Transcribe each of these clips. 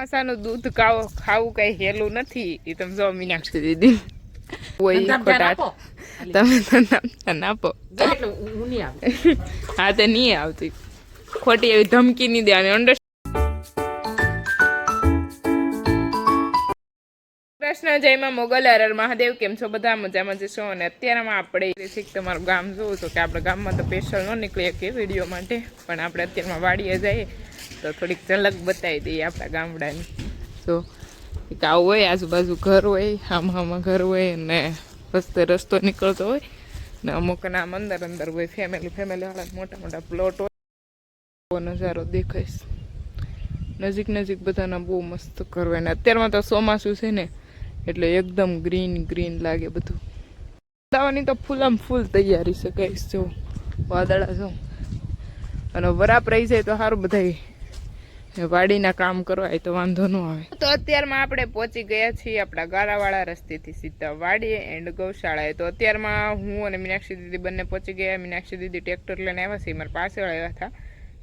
ચોમાસાનું દૂધ ખાવું કઈ હેલું નથી. એ તમે જો મીનાક્ષી દીદી તમે તો નાપો હા તે નહીં આવતી ખોટી એવી ધમકી નહીં દેવાની. કૃષ્ણ જયમાં મોગલ હર મહાદેવ. કેમ છો બધા? મજામાં જશો. અને અત્યારમાં આપણે તમારું ગામ જોવું છો કે આપણે ગામમાં તો સ્પેશિયલ ન નીકળીએ કે વિડીયો માટે, પણ આપણે અત્યારમાં વાડીએ જઈએ તો થોડીક ઝલક બતાવી દઈએ આપણા ગામડાની. તો એક આવું હોય, આજુબાજુ ઘર હોય, આમાં ઘર હોય ને રસ્તો નીકળતો હોય ને અમુક નામ અંદર હોય. ફેમિલી વાળા મોટા મોટા પ્લોટ હોય. નજારો દેખાઈશ નજીક બધાના બહુ મસ્ત ઘર હોય. ને અત્યારમાં તો ચોમાસું છે ને એટલે એકદમ ગ્રીન લાગે બધું. દાવાની તો ફૂલમ ફૂલ તૈયારી છે કહીશ. જો વાદળા જો અને વરાપ રહી જાય તો સારું બધા વાડીના કામ કરવા હોય તો વાંધો ન આવે. તો અત્યારમાં આપણે પહોંચી ગયા છીએ આપણા ગારાવાળા રસ્તેથી સીધા વાડીએ એન્ડ ગૌશાળાએ. તો અત્યારમાં હું અને મીનાક્ષી દીદી બંને પહોંચી ગયા. મીનાક્ષી દીદી ટ્રેક્ટર લઈને આવ્યા છે, મારા પાસે આવ્યા હતા.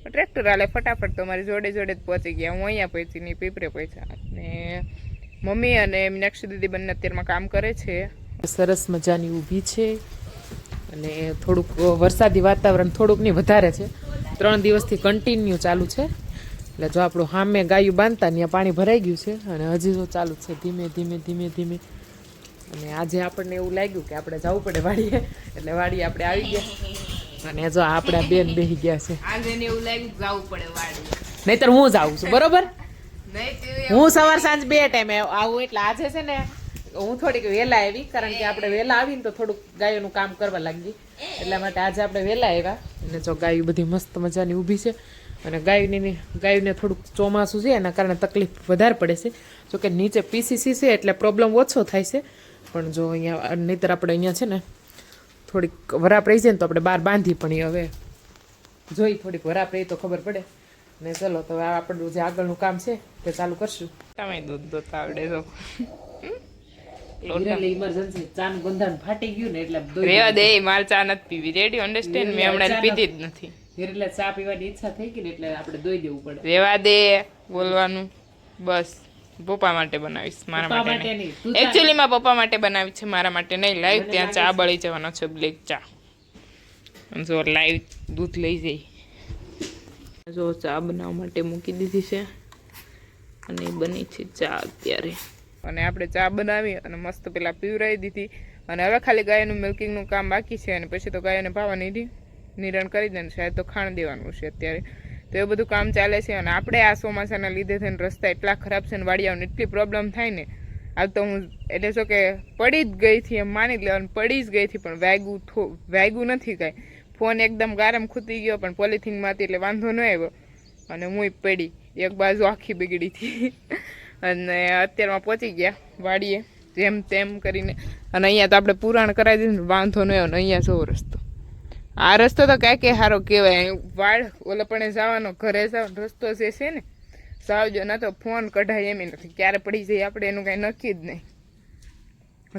ટ્રેક્ટર હાલે ફટાફટ તો મારી જોડે જ પહોંચી ગયા. હું અહીંયા પહોંચી ને પીપરે પહોંચ્યા. અને મમ્મી અને મીનાક્ષી દીદી બંને અત્યારમાં કામ કરે છે. સરસ મજાની ઊભી છે અને થોડુંક વરસાદી વાતાવરણ થોડુંક નહીં વધારે છે. 3 દિવસથી કન્ટિન્યુ ચાલુ છે. એટલે જો આપણું સામે ગાયું બાંધતા ત્યાં પાણી ભરાઈ ગયું છે અને હજી જો ચાલુ છે ધીમે. અને આજે આપણને એવું લાગ્યું કે આપણે જવું પડે વાડીએ, એટલે વાડીએ આપણે આવી ગયા. અને જો આપણા બેન બેસી ગયા છે. આજે એવું લાગ્યું જવું પડે વાડીએ, નહીતર હું જાઉં છું બરોબર. હું સવાર સાંજ 2 ટાઈમે આવું. એટલે આજે છે ને હું થોડીક વહેલા આવી, કારણ કે આપણે વહેલા આવીને તો થોડુંક ગાયોનું કામ કરવા લાગી. એટલા માટે આજે આપણે વહેલા આવ્યા. અને જો ગાયું બધી મસ્ત મજાની ઊભી છે. અને ગાયુંને થોડુંક ચોમાસું છે એના કારણે તકલીફ વધારે પડે છે. જોકે નીચે પીસીસી છે એટલે પ્રોબ્લેમ ઓછો થાય છે. પણ જો અહીંયા નહીતર આપણે અહીંયા છે ને થોડીક વરાપ રહી જાય ને તો આપણે બહાર બાંધી. પણ હવે જોઈ થોડીક વરાપ રહી તો ખબર પડે ને. ચલો તો આપણું જે આગળનું કામ છે તે ચાલુ કરશું. તમે દૂધ દોતા આવડે તો ઇમરજન્સી ચાનું બંધારણ ફાટી ગયું ને એટલે રેવા દે. મારે ચા નથી પીવી. Ready understand? મેં હમણાં પીધી જ નથી. એટલે ચા પીવાની ઈચ્છા થઈ ગઈ ને એટલે આપણે દોઈ દેવું પડે. રેવા દે બોલવાનું. બસ પપ્પા માટે બનાવીશ, મારા માટે નહીં. એકચ્યુઅલી માં પપ્પા માટે બનાવી છે, મારા માટે નહીં. લાઈવ ત્યાં ચા બળી જવાનો છે, બ્લેક ચા. જો લાઈવ દૂધ લઈ જઈ. જો ચા બનાવવા માટે મૂકી દીધી છે અને બની છે ચા અત્યારે. અને આપણે ચા બનાવી અને મસ્ત પેલા પીવરાવી દીધી. અને હવે ખાલી ગાયનું મિલ્કિંગનું કામ બાકી છે. અને પછી તો ગાયોને પાવાની નિરણ કરી દે ને શાયદ તો ખાણ દેવાનું છે અત્યારે. તો એ બધું કામ ચાલે છે. અને આપણે આ ચોમાસાના લીધે થઈને રસ્તા એટલા ખરાબ છે ને વાડિયાઓને એટલી પ્રોબ્લેમ થાય ને. આ તો હું એટલે શું કે પડી જ ગઈ હતી એમ માની જ લેવાનું. પડી જ ગઈ હતી પણ વાગ્યું નથી કાંઈ. ફોન એકદમ ગારમ ખૂતી ગયો પણ પોલિથીનમાં હતી એટલે વાંધો ન આવ્યો. અને હું પડી એક બાજુ આખી બગડી હતી. અને અત્યારમાં પહોંચી ગયા વાડીએ જેમ તેમ કરીને. અને અહીંયા તો આપણે પુરાણ કરાવી દીધું, વાંધો ન આવ્યો. ને અહીંયા જો રસ્તો, આ રસ્તો તો કાંઈ સારો કહેવાય. વાડ ઓલે પણ જવાનો ઘરે જવાનો રસ્તો જે છે ને સાવજો, ના તો ફોન કઢાય એમ નથી. ક્યારે પડી જાય આપણે એનું કાંઈ નક્કી જ નહીં.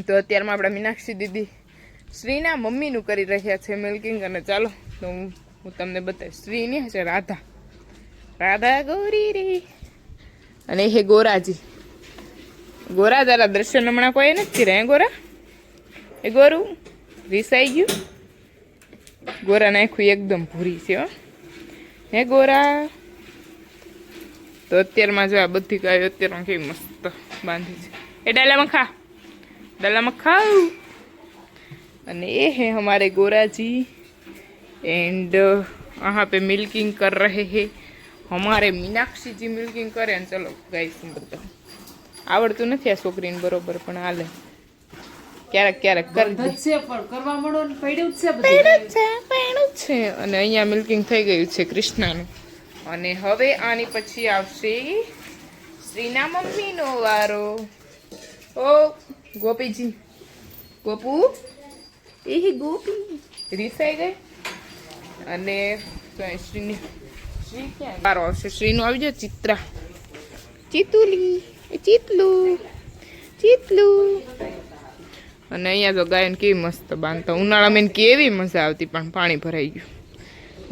તો અત્યારમાં આપણા મીનાક્ષી દીદી શ્રીના મમ્મીનું કરી રહ્યા છે મિલ્કિંગ. અને ચાલો તો હું તમને બતાવીશ. શ્રીની હશે રાધા ગૌરી રે. અને હે ગોરાજી. ગોરા તારા દર્શન હમણાં કોઈ નથી રહ્યા. ગોરા એ ગોરું રીસાઈ ગયું. ગોરા નાખ્યું એકદમ ભૂરી છે હો. હે ગોરા. તો અત્યારમાં જો આ બધી ગાયો અત્યારમાં કેવી મસ્ત બાંધી છે. એ ડાલામાં ખાવ. અને એ હે हमारे गोराजी एंड यहाँ पे मिल्किंग कर रहे हैं हमारे मीनाक्षी जी. मिल्किंग करे ને ચલો ગાઈસ બધા આવડતું નથી આ છોકરીને બરોબર પણ હાલે. ક્યારેક કરી દે પણ કરવા મળો ને પડ્યું છે. અને અહીંયા મિલ્કિંગ થઈ ગયું છે કૃષ્ણાનું. અને હવે આની પછી આવશે શ્રીના મમ્મીનો વારો. ઓ ગોપીજી, ગોપુ એ ગોપી રીસાઈ ગઈ. અને શ્રી ક્યાં વારો આવશે? શ્રીનું આવી જાય ચિત્રા, ચીતલું. અને અહીંયા તો ગાયને કેવી મસ્ત બાંધતા. ઉનાળામાં કેવી મજા આવતી પણ પાણી ભરાઈ ગયું.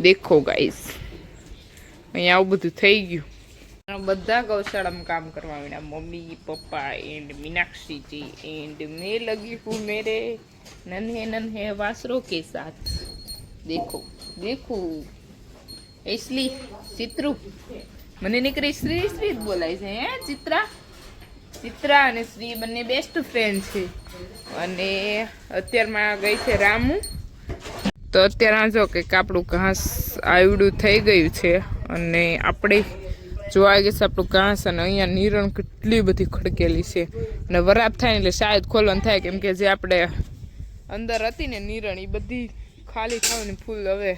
દેખો ગાઈસ અહીંયા આવું બધું થઈ ગયું. બધા ગૌશાળામાં કામ કરવા માંડ્યા, મમ્મી પપ્પા એન્ડ મીનાક્ષીજી એન્ડ मैं लगी हूँ मेरे नन्हे नन्हे वासरों के साथ. देखो देखो इसलिए ચિત્રુ મને નીકળી શ્રી શ્રી જ બોલાય છે હે ચિત્રા અને શ્રી બંને બેસ્ટ ફ્રેન્ડ છે. અને અત્યારમાં ગઈ છે રામુ. તો અત્યારે જો કે આપણું ઘાસ આવડું થઈ ગયું છે અને આપણે જોવા ગઈ છે આપણું ઘાસ. અને અહીંયા નીરણ કેટલી બધી ખડકેલી છે અને વરાપ થાય ને એટલે શાયદ ખોલવાનું થાય, કેમ કે જે આપણે અંદર હતી ને નીરણ એ બધી ખાલી થવાની ફૂલ હવે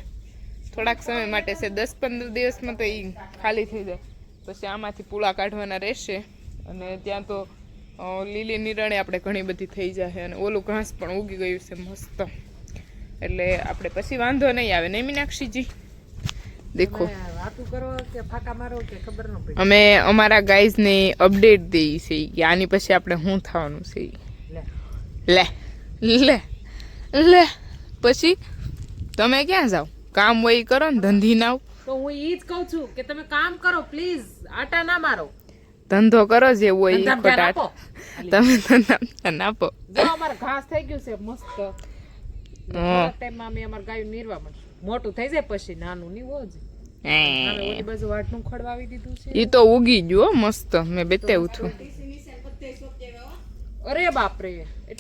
થોડાક સમય માટે છે, 10-15 દિવસમાં તો એ ખાલી થઈ જાય. પછી આમાંથી પૂળા કાઢવાના રહેશે અને ત્યાં તો લીલી નીરણે આપણે ઘણી બધી થઈ જાય અને ઓલું ઘાસ પણ ઉગી ગયું છે મસ્ત, એટલે આપણે પછી વાંધો નહીં આવે નહીં મીનાક્ષીજી. દેખો અમે અમારા ગાઈઝને અપડેટ દઈએ છીએ કે આની પછી આપણે શું થવાનું છે. લે લે લે પછી તમે ક્યાં જાઓ? કામ હોય કરો ને, ધંધી ના તો હું ઈ જ કહું છું કે તમે કામ કરો પ્લીઝ, આટા ના મારો, ધંધો કરો જે હોય ખોટા તમે ધંધા નાપો. જો અમાર ઘાસ થઈ ગયું છે મસ્ત. ટાઈમમાં અમે અમાર ગાયું નીરવા મળશે, મોટું થઈ જાય પછી નાનું નહીં હોય જ. અમે ઓલી બાજુ વાટનું ખડવાવી દીધું છે. ઈ તો ઉગી ગયો મસ્ત, મેં બતાવ્યું હતું. અરે બાપ રે,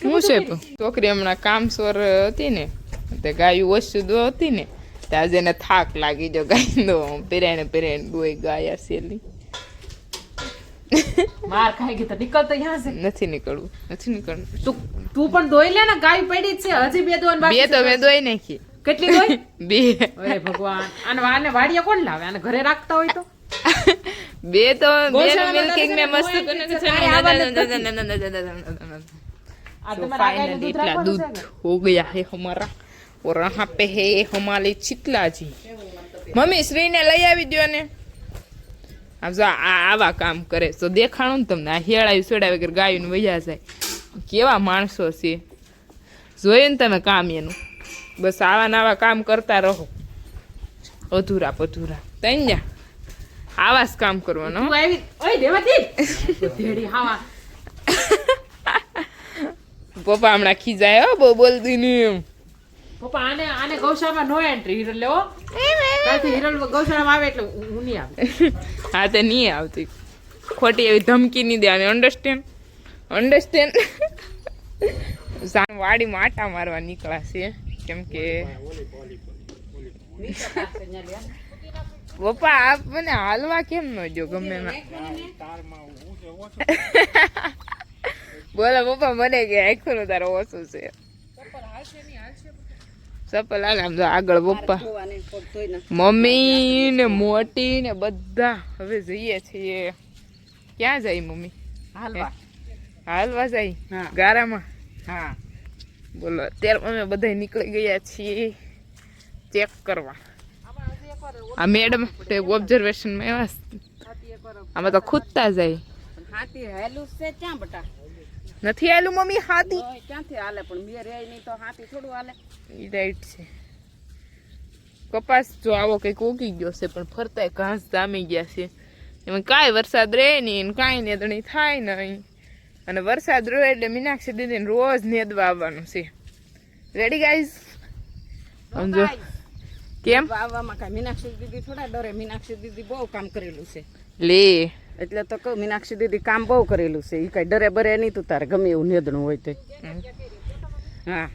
શું છે છોકરી હમણાં કામસોર હતી ને, તે ગાયું ઓછું દો હતી ને, આજે એને થાક લાગી જો ગાય દો પેરાણે દોઈ ગાયા સેલી. માર ખાઈ ગઈ તો નીકળતો યાં છે. નથી નીકળવું. તું પણ દોઈ લે ને, ગાય પડી જ છે હજી 2 દોન બાકી. 2 તો મેં દોઈ નાખી. કેટલી દોઈ? 2. અરે ભગવાન, આને વાડીએ કોણ લાવે? આને ઘરે રાખતા હોય તો 2 તો મિલ્કિંગ મે મસ્ત फाइनली इतना दूध हो गया है हमारा और यहाँ पे है हमारे चितलाजी. मम्मी श्री ने लई આવી દો ને. આમ જો આવા કામ કરે તો દેખાણું ને તમને. આ હેળાવી સોડા વગર ગાયું વયા જાય, કેવા માણસો છે જોયું ને તમે કામ એનું. બસ આવા કામ કરતા રહો, અધૂરા પધૂરા. તઈ આવા જ કામ કરવાનો. પપ્પા હમણાં ખીજાય હો, બહુ બોલતી નહીં. પપ્પા આને ગૌશાળામાં નો એન્ટ્રી. હિરલ લેવો ત્યાંથી હિરલ ગૌશાળામાં આવે એટલે હું નહીં આવે. હા તે નહીં આવતી, ખોટી એવી ધમકી નહીં દેવાની. અન્ડરસ્ટેન્ડ. વાડીમાં આટા મારવા નીકળ્યા છે, કેમ કે પપ્પા આપ મને હાલવા કેમ ન જો ગમે બોલો પપ્પા, મને કે આખો નો તારો ઓછું છે. ચપ્પલ હાલ આમ આગળ પપ્પા, મમ્મી ને મોટી ને બધા હવે જઈએ છીએ. ક્યાં જાય મમ્મી? હાલવા જાય ગારામાં. હા બોલો અત્યારે અમે બધા નીકળી ગયા છીએ ચેક કરવા. આ મેડમ ઓબ્ઝર્વેશનમાં એવા આમાં તો ખૂદતા જાય. હાથી હેલું છે ક્યાં બટા? નથી આલું મમ્મી હાથી ક્યાંથી હાલે? પણ બે રે નહીં તો હાથી થોડું હાલે. ઈ રાઈટ છે. કપાસ જો આવો કઈક ઉગી ગયો છે પણ ફરતા ઘાસ જામી ગયા છે. એમાં કાંઈ વરસાદ રહે નહીં, કાંઈ નેદણી થાય નહીં. અને વરસાદ રહે એટલે મીનાક્ષી દીદીને રોજ નેદવા આવવાનું છે. Ready guys? સમજો કેમ વાવવામાં કાંઈ મીનાક્ષી દીદી થોડા ડરે. મીનાક્ષી દીદી બહુ કામ કરેલું છે લે, એટલે તો કહું મીનાક્ષી દીદી કામ બહુ કરેલું છે. એ કઈ ડરે બરે નહીં. તું તારે ગમે એવું નેદણું હોય તો. હા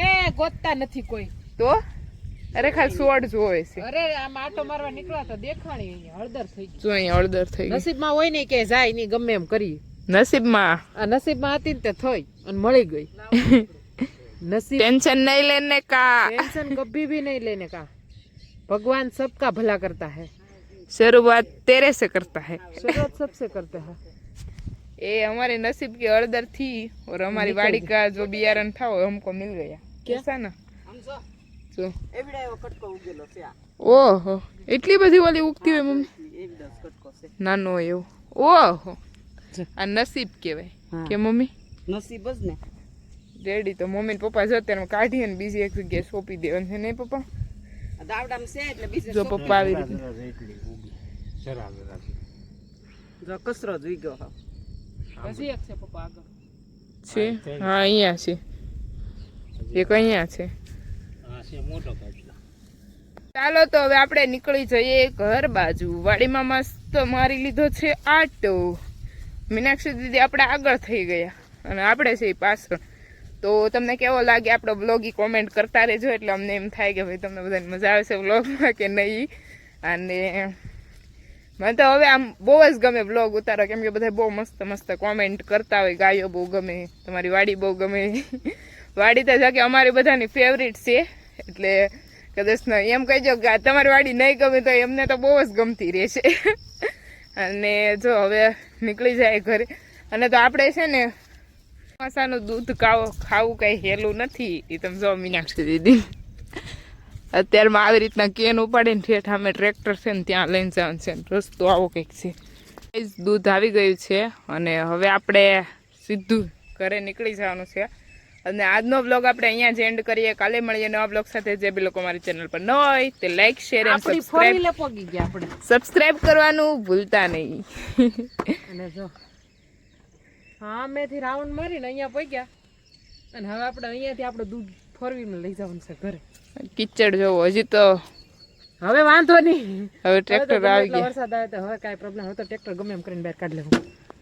એ ગોતતા નથી કોઈ તો. અરે ખાલી સોડ જોવે છે. અરે આમ આટો મારવા નીકળ્યા તો દેખાણી અહીંયા હળદર થઈ ગઈ. જો અહીંયા હળદર થઈ ગઈ. નસીબમાં હોય ને કે જાય નહીં, ગમે એમ કરી. નસીબમાં આ નસીબમાં હતી ને તે થઈ અને મળી ગઈ. नसीब टेंशन नहीं लेने का, टेंशन कभी भी नहीं लेने का. भगवान सबका भला करता है. शुरुआत तेरे से करता है, शुरुआत सबसे करता है. ये हमारे नसीब की हड़दर थी और हमारी वाड़ी का जो बियारण था वो हमको मिल गया. कैसा ना? जो ओहो એટલી બધી ઓલી ઉગતી હોય મમ્મી? નાનો એવો. ઓહો આ નસીબ કહેવાય કે મમ્મી? નસીબ જ ને. રેડી તો મમ્મી ને પપ્પા જો અત્યારે કાઢી ને બીજી એક જગ્યાએ સોંપી દેવાનું છે નહીં પપ્પા? દાવડામ છે એટલે બીજે જો પપ્પા આવી રીતે જો કચરો જ વીગ્યો હા હજી એક છે પપ્પા આગળ છે હા અહીંયા છે એક અહીંયા છે ચાલો તો હવે આપણે નીકળી જઈએ ઘર બાજુ વાડીમાં મસ્ત મારી લીધો છે આટો મીનાક્ષી દીદી આપણે આગળ થઈ ગયા અને આપણે છે પાછળ તો તમને કેવો લાગે આપણો બ્લોગ ઈ કોમેન્ટ કરતા રહેજો એટલે અમને એમ થાય કે ભાઈ તમને બધાને મજા આવશે બ્લોગમાં કે નહીં અને મને તો હવે આમ બહુ જ ગમે બ્લોગ ઉતારો કેમ કે બધા બહુ મસ્ત મસ્ત કોમેન્ટ કરતા હોય ગાયો બહુ ગમે તમારી વાડી બહુ ગમે વાડી તો જાકે અમારી બધાની ફેવરિટ છે એટલે કદાચ એમ કહેજો કે તમારી વાડી નહીં ગમે તો એમને તો બહુ જ ગમતી રહેશે અને જો હવે નીકળી જાય ઘરે અને તો આપણે છે ને ચોમાસાનું દૂધ ખાવું કંઈ હેલું નથી એ તમે જો મીનાક્ષી દીદી અત્યારમાં આવી રીતના કેન ઉપાડીને ઠેઠ અમે ટ્રેક્ટર છે ને ત્યાં લઈને જવાનું છે રસ્તો આવો કંઈક છે દૂધ આવી ગયું છે અને હવે આપણે સીધું ઘરે નીકળી જવાનું છે અને આજનો બ્લોગ આપણે અહીંયા જ એન્ડ કરીએ કાલે મળીએ નવા બ્લોગ સાથે જે બી લોકો મારી ચેનલ પર ન હોય તે લાઈક શેર એન્ડ સબસ્ક્રાઇબ કરવાનું ભૂલતા નહીં અને જો હા મેથી રાઉન્ડ મારીને અહીંયા પહોંચ્યા અને હવે આપણે અહીંયાથી આપણે દૂધ ફોરવીમાં લઈ જવાનું છે ઘરે કિચડ જોવો હજી તો હવે વાંધો નહીં હવે ટ્રેક્ટર આવી ગયા વરસાદ આવે તો હવે કાંઈ પ્રોબ્લેમ હવે તો ટ્રેક્ટર ગમે એમ કરીને બહાર કાઢી લેવું